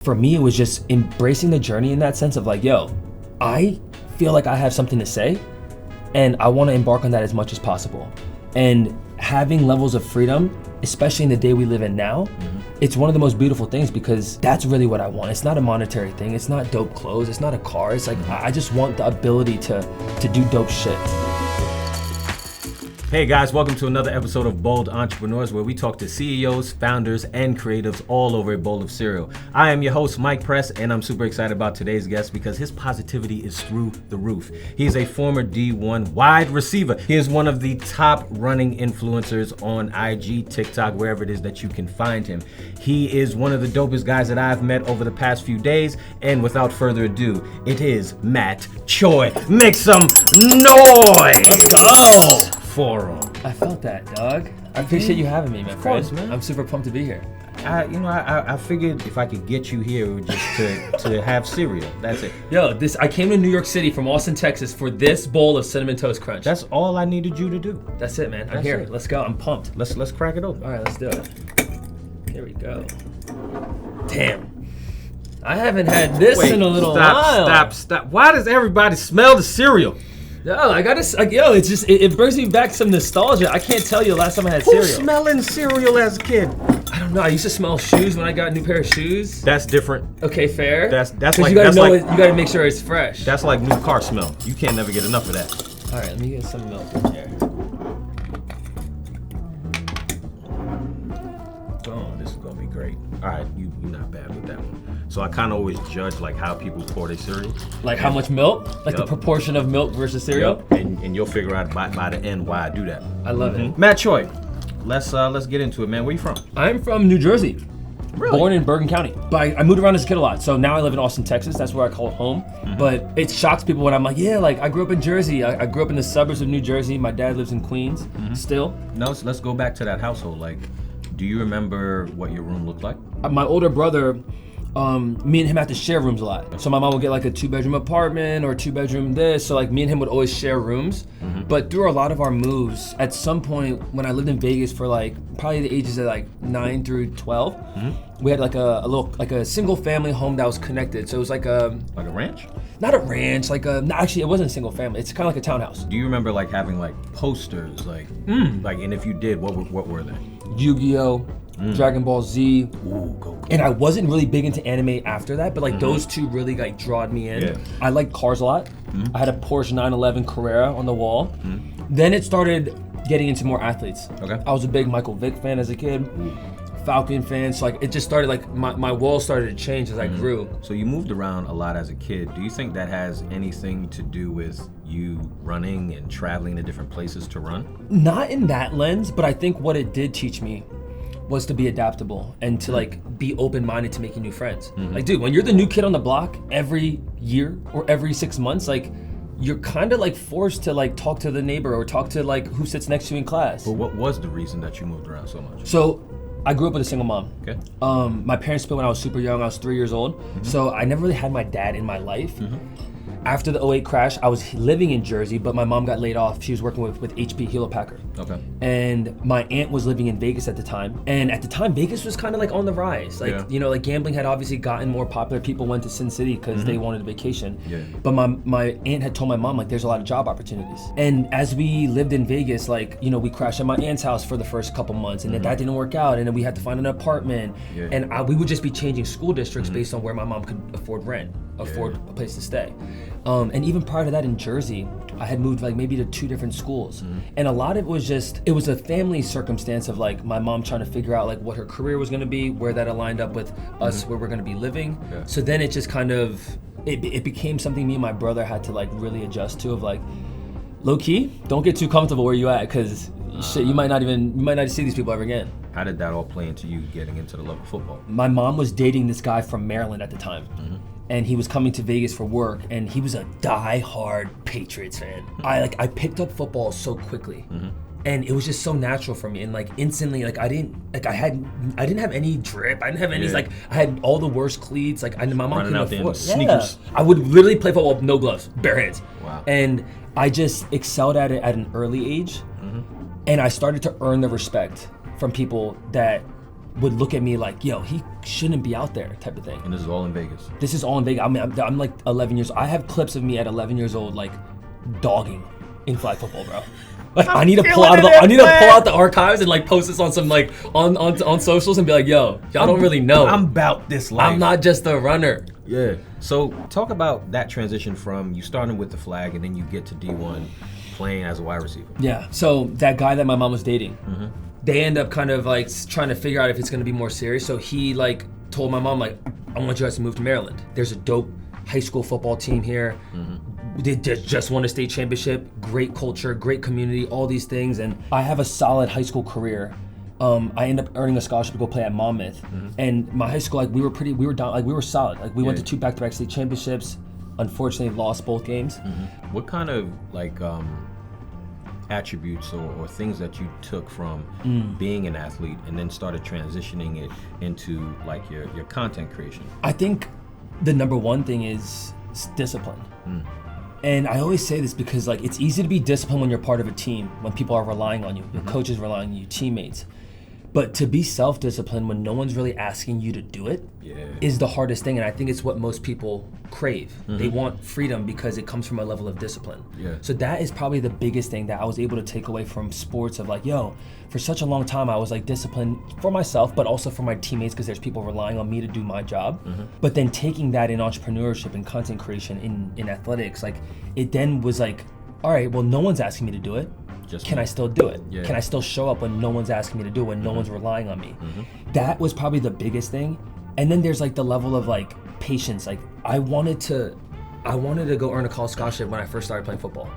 For me, it was just embracing the journey in that sense of like, yo, I feel like I have something to say and I want to embark on that as much as possible. And having levels of freedom, especially in the day we live in now, it's one of the most beautiful things because that's really what I want. It's not a monetary thing. It's not dope clothes. It's not a car. It's like, I just want the ability to do dope shit. Hey guys, welcome to another episode of Bold Entrepreneurs, where we talk to CEOs, founders, and creatives all over a bowl of cereal. I am your host, Mike Press, and I'm super excited about today's guest because his positivity is through the roof. He is a former D1 wide receiver. He is one of the top running influencers on IG, TikTok, wherever it is that you can find him. He is one of the dopest guys that I've met over the past few days, and without further ado, it is Matt Choi. Make some noise! Let's go! For him. I felt that, dog. I appreciate you having me, man. Of course, man. I'm super pumped to be here. I figured if I could get you here, it would just to have cereal. That's it. Yo, I came to New York City from Austin, Texas for this bowl of Cinnamon Toast Crunch. That's all I needed you to do. That's it, man. I'm That's here. it. Let's go. I'm pumped. Let's crack it open. All right, let's do it. Here we go. Damn. I haven't had this in a little while. Stop. Why does everybody smell the cereal? Yo, it's just, it brings me back some nostalgia. I can't tell you the last time I had cereal. Who's smelling cereal as a kid? I don't know. I used to smell shoes when I got a new pair of shoes. That's different. Okay, fair. That's like you gotta make sure it's fresh. That's like new car smell. You can't never get enough of that. All right, let me get some milk in here. Oh, this is gonna be great. All right, you're not bad with that one. So I kind of always judge like how people pour their cereal. Like how much milk? Like the proportion of milk versus cereal? Yep. And you'll figure out by the end why I do that. I love it. Matt Choi, let's get into it, man. Where you from? I'm from New Jersey. Really? Born in Bergen County. But I moved around as a kid a lot. So now I live in Austin, Texas. That's where I call home. But it shocks people when I'm like, yeah, like I grew up in Jersey. I grew up in the suburbs of New Jersey. My dad lives in Queens still. No, so let's go back to that household. Like, do you remember what your room looked like? My older brother, me and him had to share rooms a lot. So my mom would get like a 2-bedroom apartment or 2-bedroom this. So like me and him would always share rooms. But through a lot of our moves, at some point when I lived in Vegas for like probably the ages of like 9 through 12, we had like a single family home that was connected. So it was like a ranch? Not a ranch, actually it wasn't a single family. It's kind of like a townhouse. Do you remember like having like posters, like, and if you did, what were they? Yu-Gi-Oh, Dragon Ball Z. Ooh, go. And I wasn't really big into anime after that, but like those two really like drawed me in. Yeah. I liked cars a lot. I had a Porsche 911 Carrera on the wall. Then it started getting into more athletes. Okay. I was a big Michael Vick fan as a kid. Falcon fan, so like it just started like my wall started to change as I grew. So you moved around a lot as a kid. Do you think that has anything to do with you running and traveling to different places to run? Not in that lens, but I think what it did teach me was to be adaptable and to like be open-minded to making new friends. Like, dude, when you're the new kid on the block every year or every 6 months, like you're kind of like forced to like talk to the neighbor or talk to like who sits next to you in class. But what was the reason that you moved around so much? So I grew up with a single mom. Okay. My parents split when I was super young. I was 3 years old. So I never really had my dad in my life. After the 08 crash, I was living in Jersey, but my mom got laid off. She was working with HP Hewlett Packard. Okay. And my aunt was living in Vegas at the time. And at the time, Vegas was kind of like on the rise. Like, you know, like gambling had obviously gotten more popular. People went to Sin City because they wanted a vacation. Yeah. But my aunt had told my mom, like, there's a lot of job opportunities. And as we lived in Vegas, like, you know, we crashed at my aunt's house for the first couple months, and then that didn't work out. And then we had to find an apartment. Yeah. And we would just be changing school districts based on where my mom could afford rent, afford a place to stay. And even prior to that in Jersey, I had moved like maybe to 2 different schools. And a lot of it was a family circumstance of like my mom trying to figure out like what her career was gonna be, where that aligned up with us, where we're gonna be living. Yeah. So then it just kind of, it became something me and my brother had to like really adjust to, of like, low key, don't get too comfortable where you at, cause shit, you might not see these people ever again. How did that all play into you getting into the love of football? My mom was dating this guy from Maryland at the time. And he was coming to Vegas for work, and he was a die-hard Patriots fan. I picked up football so quickly, and it was just so natural for me. And like instantly, like I didn't have any drip. I didn't have any like I had all the worst cleats. Like my mom couldn't afford sneakers. I would literally play football with no gloves, bare hands. Wow. And I just excelled at it at an early age, and I started to earn the respect from people that would look at me like, yo, he shouldn't be out there type of thing. And this is all in Vegas? This is all in Vegas. I mean, I'm like 11 years old. I have clips of me at 11 years old, like dogging in flag football, bro. Like I need to pull out the archives and like post this on some like on socials and be like, yo, y'all don't really know. I'm about this life. I'm not just a runner. Yeah. So talk about that transition from you starting with the flag and then you get to D1 playing as a wide receiver. Yeah. So that guy that my mom was dating, they end up kind of like trying to figure out if it's going to be more serious. So he like told my mom like, I want you guys to move to Maryland. There's a dope high school football team here. They just won a state championship, great culture, great community, all these things. And I have a solid high school career. I end up earning a scholarship to go play at Monmouth. And my high school, like we were solid. Like we went to 2 back-to-back state championships. Unfortunately, lost both games. What kind of like attributes or things that you took from being an athlete and then started transitioning it into like your content creation? I think the number one thing is discipline. And I always say this because like it's easy to be disciplined when you're part of a team, when people are relying on you, your coach is relying on you, teammates. But to be self-disciplined when no one's really asking you to do it is the hardest thing. And I think it's what most people crave. They want freedom because it comes from a level of discipline. So that is probably the biggest thing that I was able to take away from sports of like, yo, for such a long time I was like disciplined for myself, but also for my teammates because there's people relying on me to do my job. But then taking that in entrepreneurship and content creation in athletics, like it then was like, all right, well, no one's asking me to do it. Can I still do it? Can I still show up when no one's asking me to do it, when no one's relying on me? That was probably the biggest thing. And then there's like the level of like patience. Like I wanted to go earn a college scholarship when I first started playing football.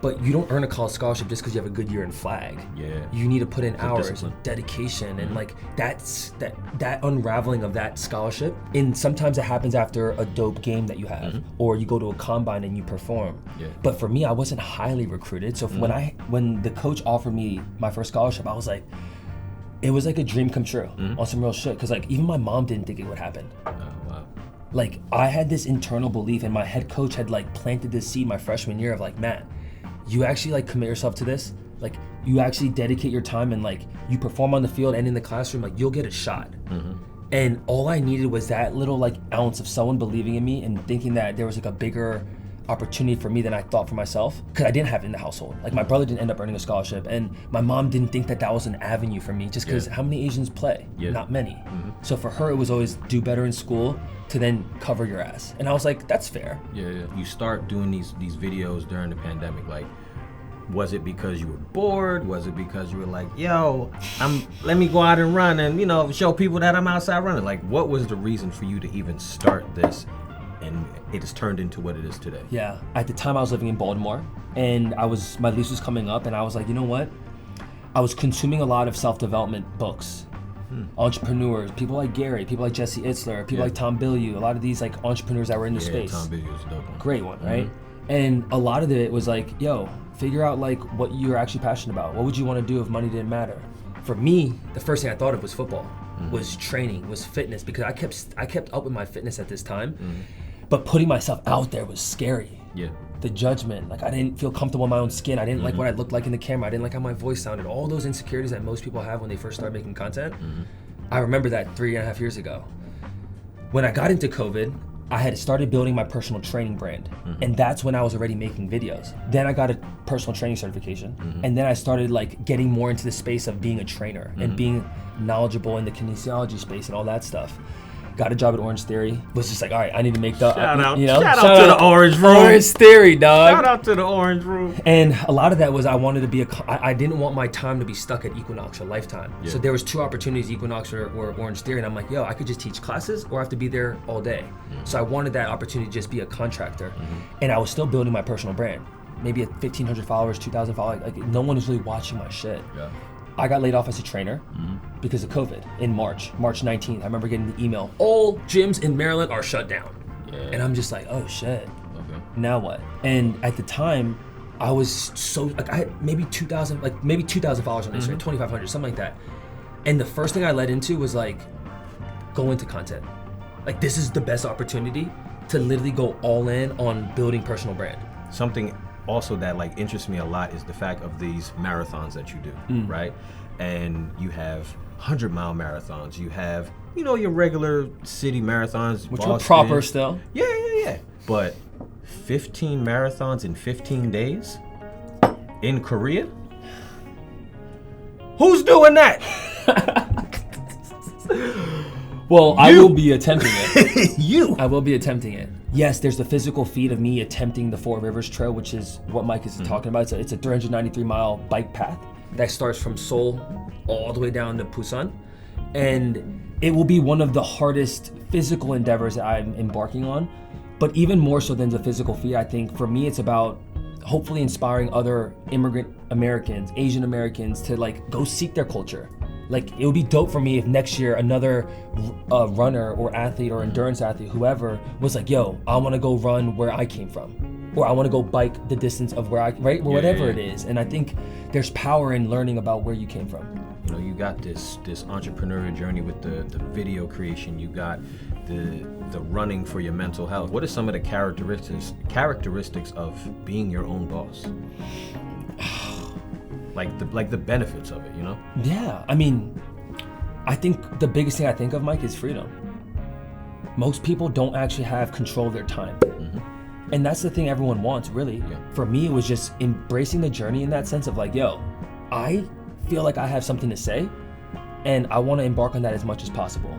But you don't earn a college scholarship just because you have a good year in flag. You need to put in hours, discipline, dedication, and like that unraveling of that scholarship. And sometimes it happens after a dope game that you have, or you go to a combine and you perform. But for me, I wasn't highly recruited. So when the coach offered me my first scholarship, I was like, it was like a dream come true on some real shit. Because like even my mom didn't think it would happen. Like I had this internal belief, and my head coach had like planted this seed my freshman year of like, Matt, you actually like commit yourself to this, like you actually dedicate your time and like you perform on the field and in the classroom, like you'll get a shot. And all I needed was that little like ounce of someone believing in me and thinking that there was like a bigger opportunity for me than I thought for myself, because I didn't have it in the household. Like my brother didn't end up earning a scholarship, and my mom didn't think that that was an avenue for me, just because how many Asians play? Not many. So for her it was always do better in school to then cover your ass. And I was like, that's fair. You start doing these videos during the pandemic, like was it because you were bored? Was it because you were like, yo, let me go out and run and, you know, show people that I'm outside running? Like, what was the reason for you to even start this, and it has turned into what it is today? Yeah, at the time I was living in Baltimore, and my lease was coming up, and I was like, you know what? I was consuming a lot of self-development books. Entrepreneurs, people like Gary, people like Jesse Itzler, people like Tom Bilyeu, a lot of these like entrepreneurs that were in the space. Tom Bilyeu's a dope one. Great one, right? And a lot of it was like, yo, figure out like what you're actually passionate about. What would you want to do if money didn't matter? For me, the first thing I thought of was football, was training, was fitness, because I kept up with my fitness at this time, but putting myself out there was scary. The judgment, like I didn't feel comfortable in my own skin. I didn't like what I looked like in the camera. I didn't like how my voice sounded. All those insecurities that most people have when they first start making content. I remember that 3.5 years ago. When I got into COVID, I had started building my personal training brand. And that's when I was already making videos. Then I got a personal training certification. And then I started like getting more into the space of being a trainer and being knowledgeable in the kinesiology space and all that stuff. Got a job at Orange Theory. Was just like, all right, I need to make the, shout out to the Orange Room. Orange Theory, dog. Shout out to the Orange Room. And a lot of that was I wanted to be I didn't want my time to be stuck at Equinox or Lifetime. So there was 2 opportunities, Equinox or Orange Theory, and I'm like, yo, I could just teach classes or I have to be there all day. So I wanted that opportunity to just be a contractor. And I was still building my personal brand. Maybe at 1,500 followers, 2,000 followers, like no one was really watching my shit. I got laid off as a trainer because of COVID in March 19th. I remember getting the email, all gyms in Maryland are shut down. And I'm just like, oh shit, now what? And at the time, I was so, like I had maybe 2,000 followers on Instagram, 2,500, something like that. And the first thing I led into was like, go into content. Like this is the best opportunity to literally go all in on building personal brand. Something also that like interests me a lot is the fact of these marathons that you do, right? And you have 100-mile marathons. You have, your regular city marathons. Which Boston. were proper still. Yeah. But 15 marathons in 15 days in Korea? Who's doing that? Well, I will be attempting it. I will be attempting it. Yes, there's the physical feat of me attempting the Four Rivers Trail, which is what Mike is talking about. It's a 393-mile bike path that starts from Seoul all the way down to Busan. And it will be one of the hardest physical endeavors that I'm embarking on. But even more so than the physical feat, I think for me, it's about hopefully inspiring other immigrant Americans, Asian Americans to go seek their culture. It would be dope for me if next year another runner or athlete or endurance athlete, whoever, was like, yo, I want to go run where I came from. Or I want to go bike the distance of where whatever it is. And I think there's power in learning about where you came from. You got this entrepreneurial journey with the video creation. You got the running for your mental health. What are some of the characteristics of being your own boss? Like the benefits of it, Yeah, I mean, I think the biggest thing I think of, Mike, is freedom. Most people don't actually have control of their time. Mm-hmm. And that's the thing everyone wants, really. Yeah. For me, it was just embracing the journey in that sense of I feel like I have something to say, and I want to embark on that as much as possible.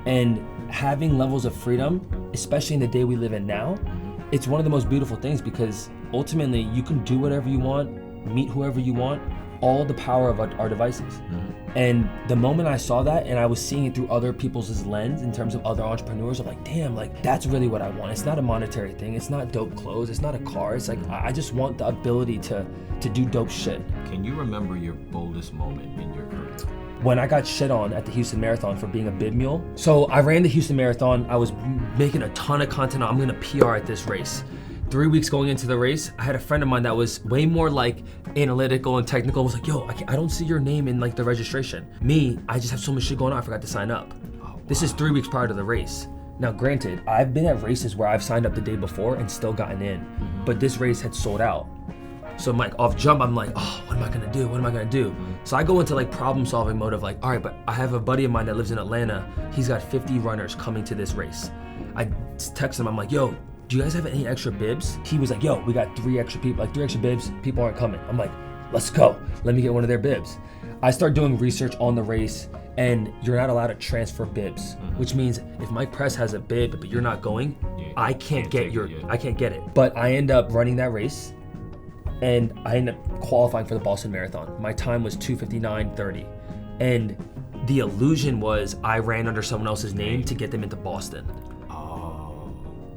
And having levels of freedom, especially in the day we live in now, it's one of the most beautiful things, because ultimately you can do whatever you want, meet whoever you want, all the power of our devices. And the moment I saw that, and I was seeing it through other people's lens in terms of other entrepreneurs, I'm like, damn, that's really what I want. It's not a monetary thing. It's not dope clothes. It's not a car. It's I just want the ability to do dope shit. Can you remember your boldest moment in your career? When I got shit on at the Houston Marathon for being a bib mule. So I ran the Houston Marathon. I was making a ton of content. I'm gonna PR at this race. 3 weeks going into the race, I had a friend of mine that was way more analytical and technical. Was like, yo, I don't see your name in the registration. Me, I just have so much shit going on, I forgot to sign up. Oh, wow. This is 3 weeks prior to the race. Now, granted, I've been at races where I've signed up the day before and still gotten in, but this race had sold out. So I'm off jump, I'm like, oh, what am I gonna do? What am I gonna do? So I go into problem solving mode of all right, but I have a buddy of mine that lives in Atlanta. He's got 50 runners coming to this race. I text him, I'm like, yo, do you guys have any extra bibs? He was like, yo, we got 3 extra people, 3 extra bibs, people aren't coming. I'm like, let's go, let me get one of their bibs. I start doing research on the race, and you're not allowed to transfer bibs, which means if Mike Press has a bib, but you're not going, I can't get it. But I end up running that race, and I end up qualifying for the Boston Marathon. My time was 2:59:30, and the illusion was I ran under someone else's name to get them into Boston.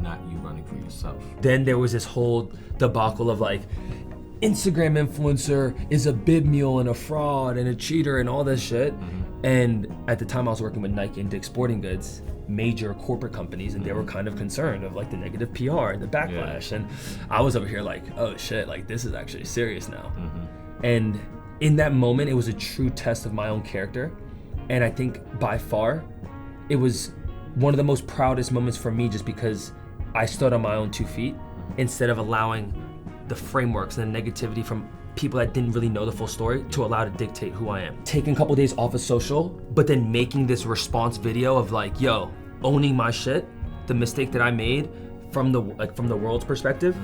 Not you running for yourself. Then there was this whole debacle of Instagram influencer is a bib mule and a fraud and a cheater and all this shit. And at the time I was working with Nike and Dick's Sporting Goods, major corporate companies, and they were kind of concerned of the negative PR and the backlash. And I was over here oh shit, this is actually serious now. And in that moment, it was a true test of my own character. And I think by far, it was one of the most proudest moments for me, just because I stood on my own 2 feet instead of allowing the frameworks and the negativity from people that didn't really know the full story to allow to dictate who I am. Taking a couple days off of social, but then making this response video of yo, owning my shit, the mistake that I made from the world's perspective,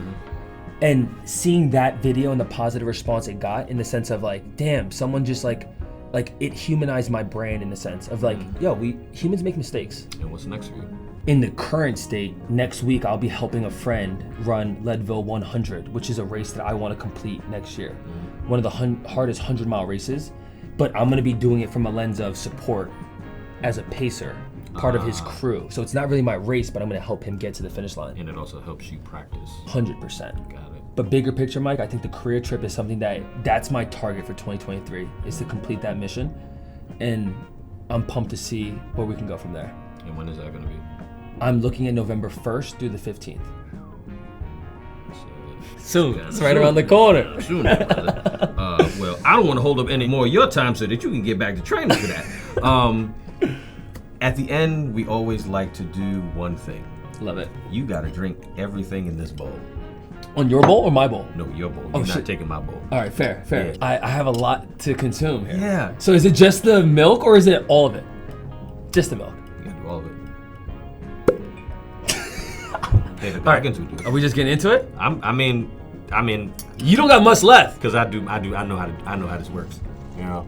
and seeing that video and the positive response it got, in the sense of damn, someone just it humanized my brand, in the sense of yo, we humans make mistakes. And what's next for you? In the current state, next week I'll be helping a friend run Leadville 100, which is a race that I want to complete next year. One of the hardest 100-mile races, but I'm going to be doing it from a lens of support as a pacer, part of his crew. So it's not really my race, but I'm going to help him get to the finish line. And it also helps you practice. 100%. Got it. But bigger picture, Mike, I think the career trip is something that's my target for 2023, is to complete that mission. And I'm pumped to see where we can go from there. And when is that going to be? I'm looking at November 1st through the 15th. Soon. It's right around the corner. Soon. Well, I don't want to hold up any more of your time so that you can get back to training for that. At the end, we always like to do one thing. Love it. You got to drink everything in this bowl. On your bowl or my bowl? No, your bowl. Oh, You're not shit. taking my bowl. All right, fair. Yeah. I have a lot to consume here. Yeah. So is it just the milk or is it all of it? Just the milk. You gotta do all of it. Hey, the All right. Pagans would do it. Are we just getting into it? I mean, You don't got much left. because I know how this works. You know.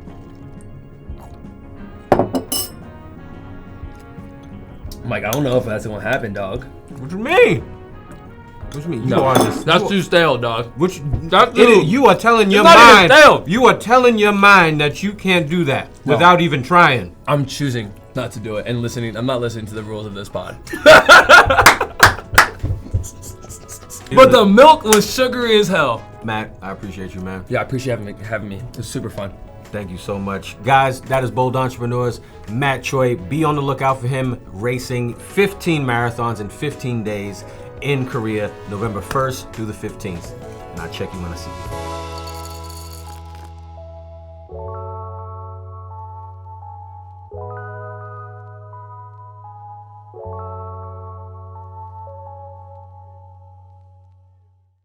Mike, I don't know if that's gonna happen, dog. What you mean? What you mean? You are this. That's too stale, dog. Which That's you are telling your not even mind. stale. You are telling your mind that you can't do that No. without even trying. I'm choosing not to do it and listening. I'm not listening to the rules of this pod. But the milk was sugary as hell. Matt, I appreciate you, man. Yeah, I appreciate having me. It was super fun. Thank you so much. Guys, that is Bold Entrepreneurs, Matt Choi. Be on the lookout for him racing 15 marathons in 15 days in Korea, November 1st through the 15th. And I'll check you when I see you.